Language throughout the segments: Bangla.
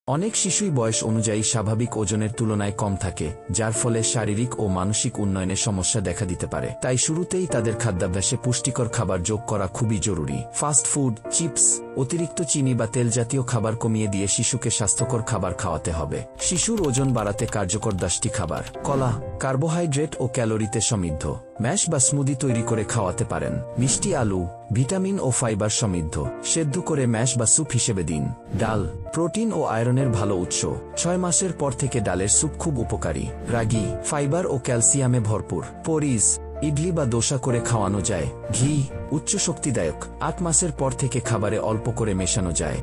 অনেক শিশুই বয়স অনুযায়ী স্বাভাবিক ওজনের তুলনায় কম থাকে, যার ফলে শারীরিক ও মানসিক উন্নয়নে সমস্যা দেখা দিতে পারে। তাই শুরুতেই তাদের খাদ্যাভ্যাসে পুষ্টিকর খাবার যোগ করা খুবই জরুরি। ফাস্ট ফুড, চিপস, অতিরিক্ত চিনি বা তেল জাতীয় খাবার কমিয়ে দিয়ে শিশুকে স্বাস্থ্যকর খাবার খাওয়াতে হবে। শিশুর ওজন বাড়াতে কার্যকর 10টি খাবার। কলা, কার্বোহাইড্রেট ও ক্যালোরিতে সমৃদ্ধ। ম্যাশ বা স্মুদি তৈরি করে খাওয়াতে পারেন। মিষ্টি আলু, ভিটামিন ও ফাইবার সমৃদ্ধ, সেদ্ধ করে ম্যাশ বা স্যুপ হিসেবে দিন। ডাল, প্রোটিন ও আয়রনের ভালো উৎস, 6 মাসের পর থেকে ডালের স্যুপ খুব উপকারী। রাগি, ফাইবার ও ক্যালসিয়ামে ভরপুর, পরিস, ইডলি বা দোসা করে খাওয়ানো যায়। ঘি, উচ্চ শক্তিদায়ক, 8 মাসের পর থেকে খাবারে অল্প করে মেশানো যায়।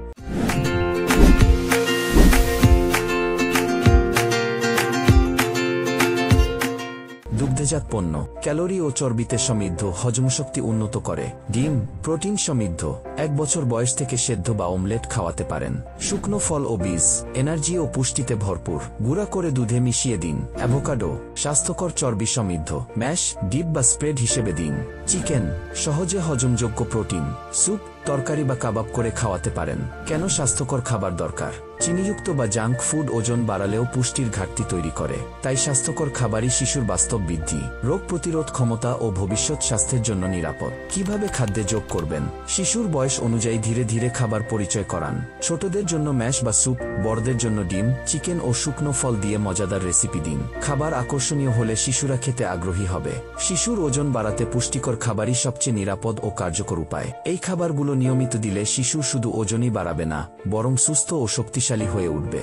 দুগ্ধজাত পণ্য, ক্যালোরি ও চর্বিতে সমৃদ্ধ, হজমশক্তি উন্নত করে। ডিম, প্রোটিন সমৃদ্ধ, 1 বছর বয়স থেকে সেদ্ধ বা অমলেট খাওয়াতে পারেন। শুকনো ফল ও বীজ, এনার্জি ও পুষ্টিতে ভরপুর, গুঁড়া করে দুধে মিশিয়ে দিন। অ্যাভোকাডো, স্বাস্থ্যকর চর্বি সমৃদ্ধ, ম্যাশ, ডিপ বা স্প্রেড হিসেবে দিন। চিকেন, সহজে হজমযোগ্য প্রোটিন, স্যুপ, তরকারি বা কাবাব করে খাওয়াতে পারেন। কেন স্বাস্থ্যকর খাবার দরকার? চিনিযুক্ত বা জাঙ্ক ফুড ওজন বাড়ালেও পুষ্টির ঘাটতি তৈরি করে। তাই স্বাস্থ্যকর খাবারই শিশুর বাস্তব বৃদ্ধি, রোগ প্রতিরোধ ক্ষমতা ও ভবিষ্যৎ স্বাস্থ্যের জন্য নিরাপদ। কিভাবে খাদ্যে যোগ করবেন? শিশুর বয়স অনুযায়ী ধীরে ধীরে খাবার পরিচয় করান। ছোটদের জন্য ম্যাশ বা স্যুপ, বড়দের জন্য ডিম, চিকেন ও শুকনো ফল দিয়ে মজাদার রেসিপি দিন। খাবার আকর্ষণীয় হলে শিশুরা খেতে আগ্রহী হবে। শিশুর ওজন বাড়াতে পুষ্টিকর খাবারই সবচেয়ে নিরাপদ ও কার্যকর উপায়। এই খাবারগুলো নিয়মিত দিলে শিশু শুধু ওজনই বাড়াবে না, বরং সুস্থ ও শক্তিশালী হয়ে উঠবে।